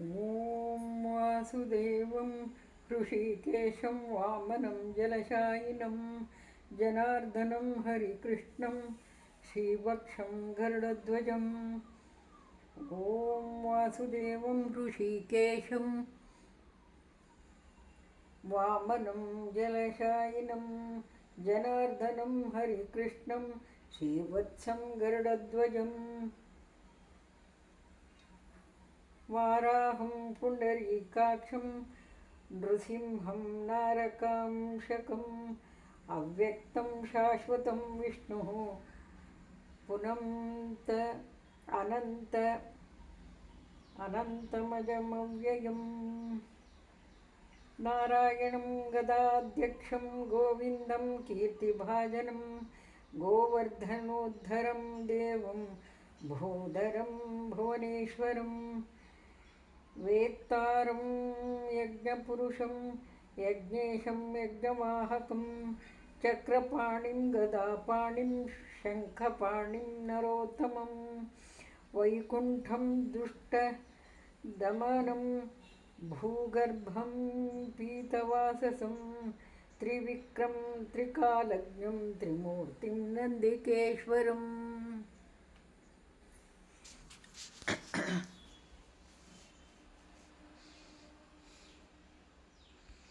ॐ वासुदेवं ऋषिकेशं वामनं जलशायिनं जनार्दनं हरिकृष्णं श्रीवक्षं गरुडध्वजम्। ॐ वासुदेवं ऋषिकेशं वामनं जलशायिनं जनार्दनं हरिकृष्णं श्रीवत्सं गरुडध्वजम्। वाराहं पुण्डरीकाक्षं नृसिंहं नारकांशकम् अव्यक्तं शाश्वतं विष्णुः पुनन्त अनन्तमजमव्ययम्। नारायणं गदाध्यक्षं गोविन्दं कीर्तिभाजनं गोवर्धनोद्धरं देवं भूधरं भुवनेश्वरम्। वेत्तारं यज्ञपुरुषं यज्ञेशं यज्ञवाहकं चक्रपाणिं गदापाणिं शङ्खपाणिं नरोत्तमं। वैकुण्ठं दुष्टदमनं भूगर्भं पीतवाससं त्रिविक्रं त्रिकालज्ञं त्रिमूर्तिं नन्दिकेश्वरम्।